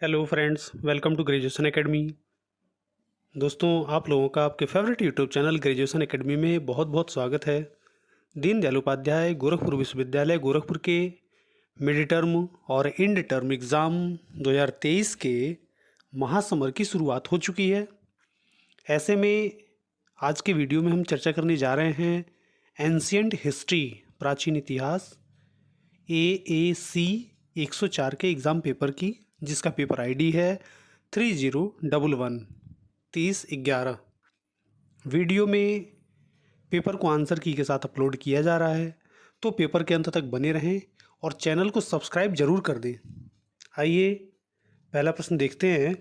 Hello friends, welcome to Graduation Academy. दोस्तों, आप लोगों का आपके favourite YouTube channel Graduation Academy में बहुत बहुत स्वागत है। दीनदयाल उपाध्याय गोरखपुर विश्वविद्यालय गोरखपुर के मिड टर्म और एंड टर्म एग्ज़ाम 2023 के महासमर की शुरुआत हो चुकी है। ऐसे में आज के वीडियो में हम चर्चा करने जा रहे हैं एंशियंट हिस्ट्री, प्राचीन इतिहास AAC 104 के एग्ज़ाम पेपर की, जिसका पेपर आईडी है 3011 3011। वीडियो में पेपर को आंसर की के साथ अपलोड किया जा रहा है, तो पेपर के अंत तक बने रहें और चैनल को सब्सक्राइब जरूर कर दें। आइए पहला प्रश्न देखते हैं।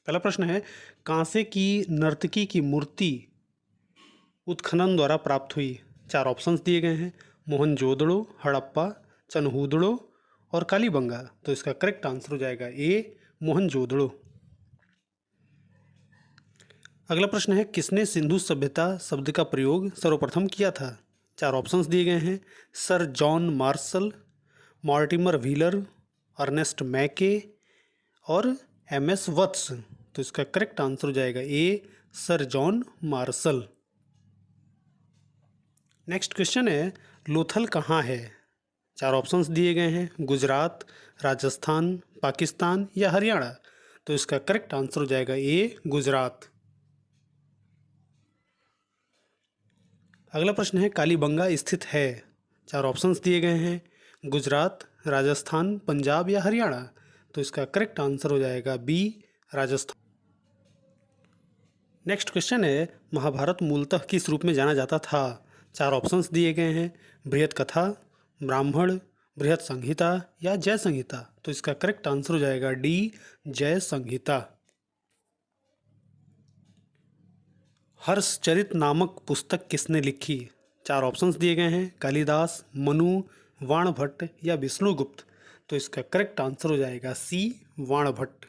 पहला प्रश्न है, कांसे की नर्तकी की मूर्ति उत्खनन द्वारा प्राप्त हुई? 4 ऑप्शंस दिए गए हैं, मोहनजोदड़ो, हड़प्पा, चनहूदड़ो और कालीबंगा। तो इसका करेक्ट आंसर हो जाएगा ए, मोहनजोदड़ो। अगला प्रश्न है, किसने सिंधु सभ्यता शब्द का प्रयोग सर्वप्रथम किया था? 4 ऑप्शंस दिए गए हैं, sir John Marshall, Mortimer Wheeler, Ernest Mackay और MS वत्स। तो इसका करेक्ट आंसर हो जाएगा A, sir John Marshall. Next question है, लोथल कहाँ है? 4 ऑप्शंस दिए गए हैं, गुजरात, राजस्थान, पाकिस्तान या हरियाणा। तो इसका करेक्ट आंसर हो जाएगा ए, गुजरात। अगला प्रश्न है, कालीबंगा स्थित है? 4 ऑप्शंस दिए गए हैं, गुजरात, राजस्थान, पंजाब या हरियाणा। तो इसका करेक्ट आंसर हो जाएगा बी, राजस्थान। नेक्स्ट क्वेश्चन है, महाभारत मूलतः किस रूप में जाना जाता था? 4 ऑप्शंस दिए गए हैं, बृहत कथा, ब्राह्मण, बृहत संहिता या जय संहिता। तो इसका करेक्ट आंसर हो जाएगा डी, जय संहिता। हर्षचरित नामक पुस्तक किसने लिखी? 4 ऑप्शंस दिए गए हैं, कालिदास, मनु, वाणभट्ट या विष्णुगुप्त। तो इसका करेक्ट आंसर हो जाएगा सी, वाणभट्ट।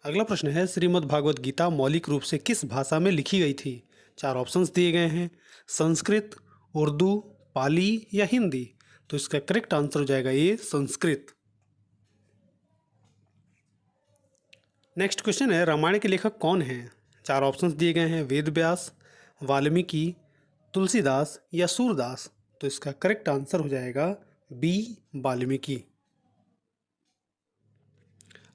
अगला प्रश्न है, श्रीमद् भागवत गीता मौलिक रूप से किस भाषा में लिखी गई थी? 4 ऑप्शंस दिए गए हैं, संस्कृत, उर्दू, पाली या हिंदी। तो इसका करेक्ट आंसर हो जाएगा ये, संस्कृत। नेक्स्ट क्वेश्चन है, रामायण के लेखक कौन हैं? 4 ऑप्शंस दिए गए हैं, वेद व्यास, वाल्मीकि, तुलसीदास या सूरदास। तो इसका करेक्ट आंसर हो जाएगा बी, वाल्मीकि।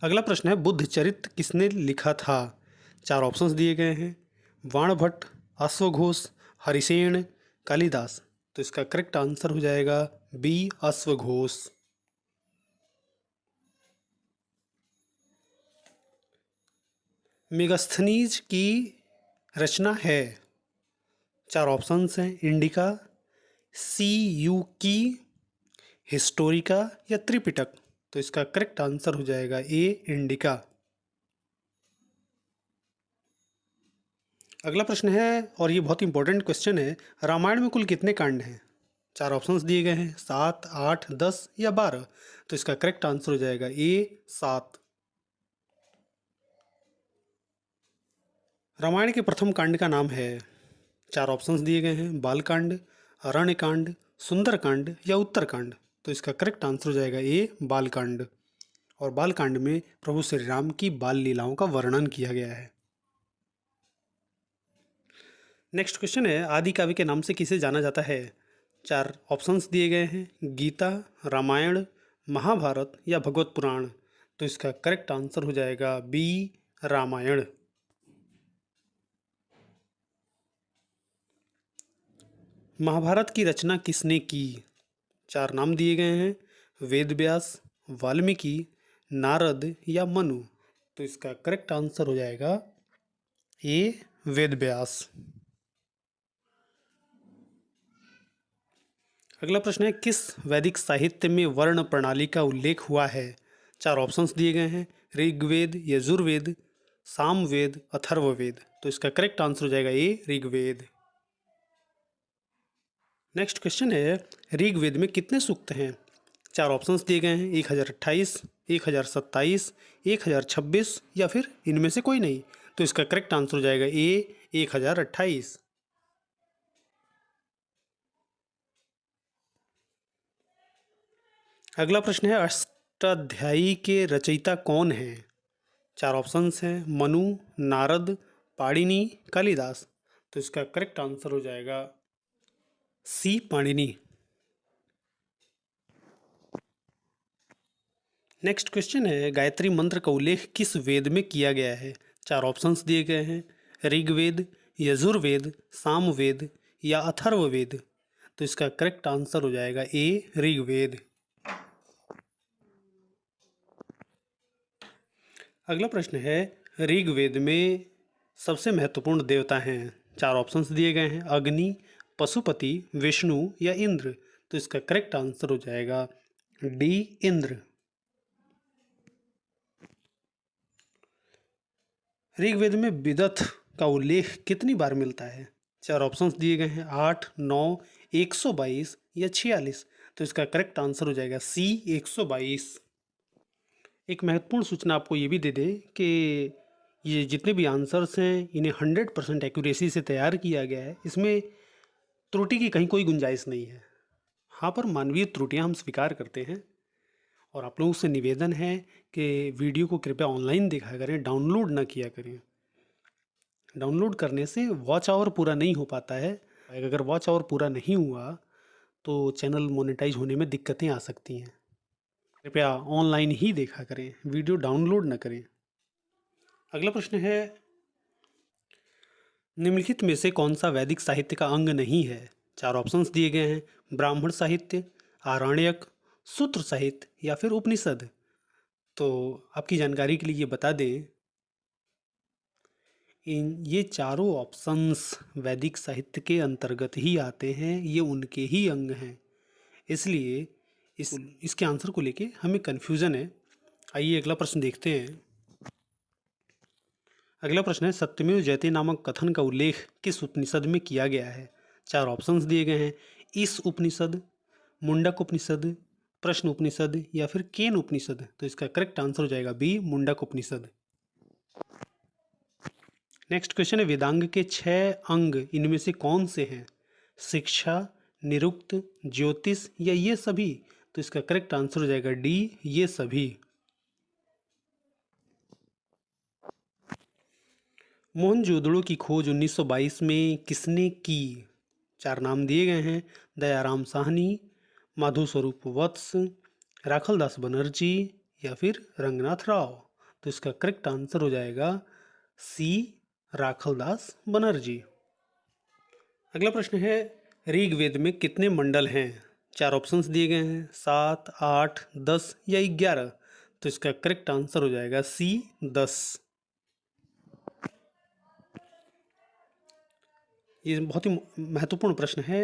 अगला प्रश्न है, बुद्ध चरित्र किसने लिखा था? 4 ऑप्शंस दिए गए हैं, वाणभट्ट, अश्वघोष, हरिसेन, कालिदास। तो इसका करेक्ट आंसर हो जाएगा बी, अश्वघोष। मेगास्थनीज की रचना है? 4 ऑप्शंस हैं, इंडिका, सीयूकी, हिस्टोरिका या त्रिपिटक। तो इसका करेक्ट आंसर हो जाएगा ए, इंडिका। अगला प्रश्न है, और ये बहुत इंपॉर्टेंट क्वेश्चन है, रामायण में कुल कितने कांड हैं? 4 ऑप्शंस दिए गए हैं, 7, 8, 10 या 12। तो इसका करेक्ट आंसर हो जाएगा ए, 7। रामायण के प्रथम कांड का नाम है? 4 ऑप्शंस दिए गए हैं, बालकांड, अरण्यकांड, सुंदरकांड या उत्तरकांड। तो इसका करेक्ट आंसर हो जाएगा ए, बालकांड। और बालकांड में प्रभु श्री राम की बाल लीलाओं का वर्णन किया गया है। नेक्स्ट क्वेश्चन है, आदि काव्य के नाम से किसे जाना जाता है? 4 ऑप्शंस दिए गए हैं, गीता, रामायण, महाभारत या भगवत पुराण। तो इसका करेक्ट आंसर हो जाएगा बी, रामायण। महाभारत की रचना किसने की? 4 नाम दिए गए हैं, वेद व्यास, वाल्मीकि, नारद या मनु। तो इसका करेक्ट आंसर हो जाएगा ए, वेद व्यास। अगला प्रश्न है, किस वैदिक साहित्य में वर्ण प्रणाली का उल्लेख हुआ है? 4 ऑप्शंस दिए गए हैं, ऋग्वेद, यजुर्वेद, सामवेद, अथर्ववेद। तो इसका करेक्ट आंसर हो जाएगा ए, ऋग्वेद। नेक्स्ट क्वेश्चन है, ऋग्वेद में कितने सूक्त हैं? 4 ऑप्शंस दिए गए हैं, 1028, 1027, 1026 या फिर इनमें से कोई नहीं। तो इसका करेक्ट आंसर हो जाएगा ए, 1028। अगला प्रश्न है, अष्टाध्यायी के रचयिता कौन हैं? 4 ऑप्शंस हैं, मनु, नारद, पाणिनि, कालिदास। तो इसका करेक्ट आंसर हो जाएगा सी, पाणिनि। नेक्स्ट क्वेश्चन है, गायत्री मंत्र का उल्लेख किस वेद में किया गया है? 4 ऑप्शंस दिए गए हैं, ऋग्वेद, यजुर्वेद, सामवेद या अथर्ववेद। तो इसका करेक्ट आंसर हो जाएगा ए, ऋग्वेद। अगला प्रश्न है, ऋग्वेद में सबसे महत्वपूर्ण देवता हैं? 4 ऑप्शंस दिए गए हैं, अग्नि, पशुपति, विष्णु या इंद्र। तो इसका करेक्ट आंसर हो जाएगा डी, इंद्र। ऋग्वेद में विदथ का उल्लेख कितनी बार मिलता है? 4 ऑप्शंस दिए गए हैं, 8, 9, 122 या 46। तो इसका करेक्ट आंसर हो जाएगा सी, 122। एक महत्वपूर्ण सूचना आपको ये भी दे दें कि ये जितने भी आंसर्स हैं इन्हें 100% एक्यूरेसी से तैयार किया गया है। इसमें त्रुटि की कहीं कोई गुंजाइश नहीं है। हाँ, पर मानवीय त्रुटियां हम स्वीकार करते हैं और आप लोगों से निवेदन है कि वीडियो को कृपया ऑनलाइन देखा करें, डाउनलोड ना किया करें। डाउनलोड करने से वॉच आवर पूरा नहीं हो पाता है। अगर वॉच आवर पूरा नहीं हुआ तो चैनल मोनेटाइज होने में दिक्कतें आ सकती हैं। कृपया ऑनलाइन ही देखा करें, वीडियो डाउनलोड न करें। अगला प्रश्न है, निम्नलिखित में से कौन सा वैदिक साहित्य का अंग नहीं है? 4 ऑप्शंस दिए गए हैं, ब्राह्मण साहित्य, आरण्यक, सूत्र साहित्य या फिर उपनिषद। तो आपकी जानकारी के लिए ये बता दें, ये चारों ऑप्शंस वैदिक साहित्य के अंतर्गत ही आते हैं, ये उनके ही अंग हैं। इसलिए इसके आंसर को लेके हमें कन्फ्यूज़न है। आइए अगला प्रश्न देखते हैं। अगला प्रश्न है, सत्यमेव जयते नामक कथन का उल्लेख किस उपनिषद में किया गया है? 4 ऑप्शंस दिए गए हैं, ईश उपनिषद, मुंडक उपनिषद, प्रश्न उपनिषद या फिर केन उपनिषद। तो इसका करेक्ट आंसर हो जाएगा बी, मुंडक उपनिषद। नेक्स्ट क्वेश्चन है, वेदांग के 6 अंग इनमें से कौन से हैं? शिक्षा, निरुक्त, ज्योतिष या ये सभी। तो इसका करेक्ट आंसर हो जाएगा डी, ये सभी। मोहनजोदड़ो की खोज 1922 में किसने की? 4 नाम दिए गए हैं, दयाराम साहनी, माधो स्वरूप वत्स, राखलदास बनर्जी या फिर रंगनाथ राव। तो इसका करेक्ट आंसर हो जाएगा सी, राखलदास बनर्जी। अगला प्रश्न है, ऋग्वेद में कितने मंडल हैं? 4 ऑप्शंस दिए गए हैं, 7, 8, 10 या 11। तो इसका करेक्ट आंसर हो जाएगा सी, 10। ये बहुत ही महत्वपूर्ण प्रश्न है,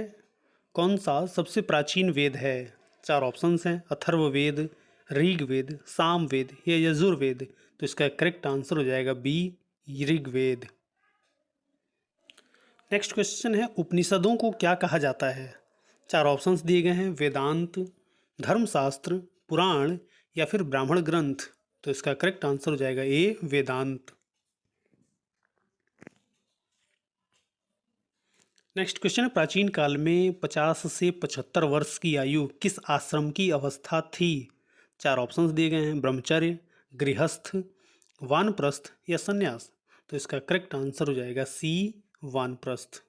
कौन सा सबसे प्राचीन वेद है? 4 ऑप्शंस हैं, अथर्ववेद, ऋग्वेद, सामवेद या यजुर्वेद। तो इसका करेक्ट आंसर हो जाएगा बी, ऋग्वेद। नेक्स्ट क्वेश्चन है, उपनिषदों को क्या कहा जाता है? 4 ऑप्शंस दिए गए हैं, वेदांत, धर्मशास्त्र, पुराण या फिर ब्राह्मण ग्रंथ। तो इसका करेक्ट आंसर हो जाएगा ए, वेदांत। नेक्स्ट क्वेश्चन है, प्राचीन काल में 50 से 75 वर्ष की आयु किस आश्रम की अवस्था थी? 4 ऑप्शंस दिए गए हैं, ब्रह्मचर्य, गृहस्थ, वानप्रस्थ या संन्यास। तो इसका करेक्ट आंसर हो जाएगा सी, वानप्रस्थ।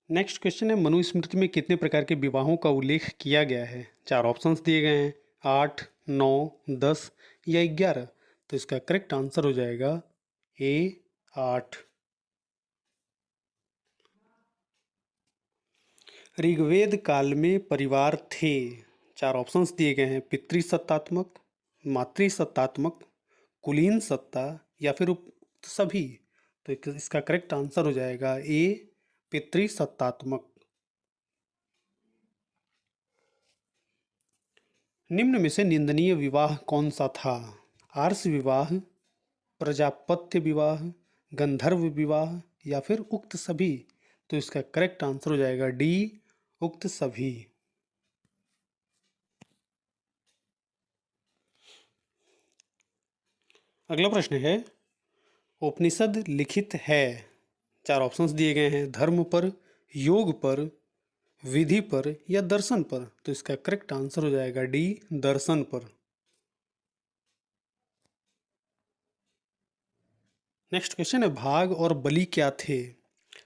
नेक्स्ट क्वेश्चन है, मनुस्मृति में कितने प्रकार के विवाहों का उल्लेख किया गया है? 4 ऑप्शंस दिए गए हैं, 8, 9, 10 या 11। तो इसका करेक्ट आंसर हो जाएगा ए, 8। ऋग्वेद काल में परिवार थे। 4 ऑप्शंस दिए गए हैं, पितृसत्तात्मक, मातृसत्तात्मक, कुलीन सत्ता या फिर सभी। तो इसका करेक्ट आंसर हो जाएगा ए, पितृसत्तात्मक। निम्न में से निंदनीय विवाह कौन सा था? आर्ष विवाह, प्रजापत्य विवाह, गंधर्व विवाह या फिर उक्त सभी। तो इसका करेक्ट आंसर हो जाएगा डी, उक्त सभी। अगला प्रश्न है, उपनिषद लिखित है। 4 ऑप्शंस दिए गए हैं, धर्म पर, योग पर, विधि पर या दर्शन पर? तो इसका करेक्ट आंसर हो जाएगा डी, दर्शन पर। नेक्स्ट क्वेश्चन है, भाग और बलि क्या थे?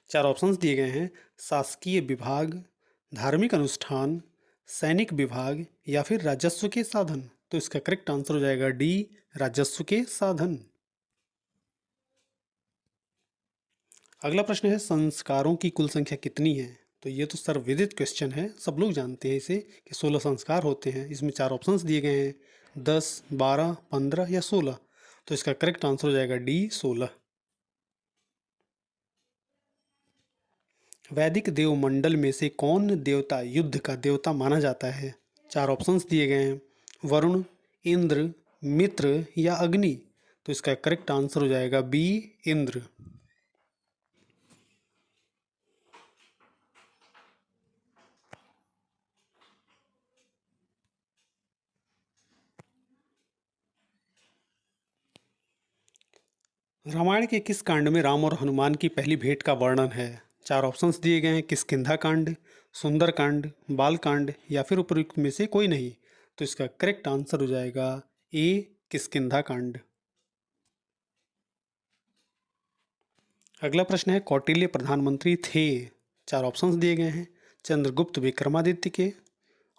चार ऑप्शंस दिए गए हैं, शासकीय विभाग, धार्मिक अनुष्ठान, सैनिक विभाग या फिर राजस्व के साधन। तो इसका करेक्ट आंसर हो जाएगा डी, राजस्व के साधन। अगला प्रश्न है, संस्कारों की कुल संख्या कितनी है? तो ये तो सर्वविदित क्वेश्चन है, सब लोग जानते हैं इसे कि 16 संस्कार होते हैं। इसमें चार ऑप्शंस दिए गए हैं, 10, 12, 15 या 16। तो इसका करेक्ट आंसर हो जाएगा डी, 16। वैदिक देवमंडल में से कौन देवता युद्ध का देवता माना जाता है? चार ऑप्शंस दिए गए हैं, वरुण, इंद्र, मित्र या अग्नि। तो इसका करेक्ट आंसर हो जाएगा बी, इंद्र। रामायण के किस कांड में राम और हनुमान की पहली भेंट का वर्णन है? चार ऑप्शंस दिए गए हैं, किष्किंधा कांड, सुंदर कांड, बाल कांड या फिर उपयुक्त में से कोई नहीं। तो इसका करेक्ट आंसर हो जाएगा ए, किष्किंधा कांड। अगला प्रश्न है, कौटिल्य प्रधानमंत्री थे? चार ऑप्शंस दिए गए हैं, चंद्रगुप्त विक्रमादित्य के,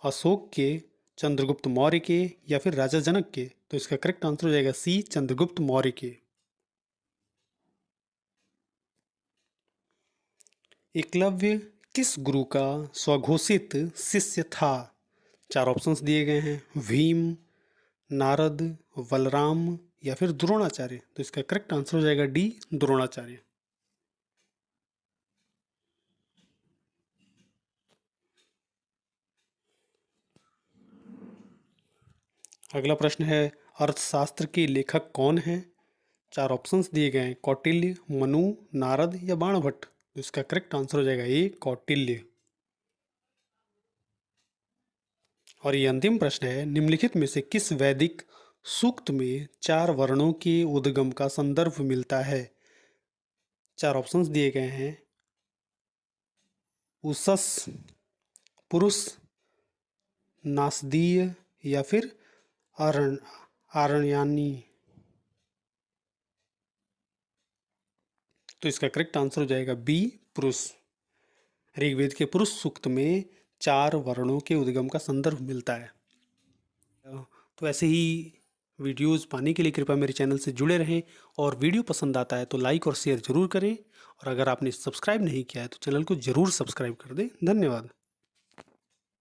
अशोक के, चंद्रगुप्त मौर्य के या फिर राजा जनक के। तो इसका करेक्ट आंसर हो जाएगा सी, चंद्रगुप्त मौर्य के। एकलव्य किस गुरु का स्वघोषित शिष्य था? चार ऑप्शंस दिए गए हैं, भीम, नारद, बलराम या फिर द्रोणाचार्य। तो इसका करेक्ट आंसर हो जाएगा डी, द्रोणाचार्य। अगला प्रश्न है, अर्थशास्त्र के लेखक कौन हैं? चार ऑप्शंस दिए गए हैं, कौटिल्य, मनु, नारद या बाणभट्ट। तो इसका करेक्ट आंसर हो जाएगा ए, कौटिल्य। और ये अंतिम प्रश्न है, निम्नलिखित में से किस वैदिक सूक्त में चार वर्णों के उद्गम का संदर्भ मिलता है? चार ऑप्शंस दिए गए हैं, उषस, पुरुष, नासदीय या फिर आरण्यानी। तो इसका करेक्ट आंसर हो जाएगा बी, पुरुष। ऋग्वेद के पुरुष सूक्त में चार वर्णों के उद्गम का संदर्भ मिलता है। तो ऐसे ही वीडियोस पाने के लिए कृपया मेरे चैनल से जुड़े रहें, और वीडियो पसंद आता है तो लाइक और शेयर जरूर करें, और अगर आपने सब्सक्राइब नहीं किया है तो चैनल को जरूर सब्सक्राइब कर दें। धन्यवाद।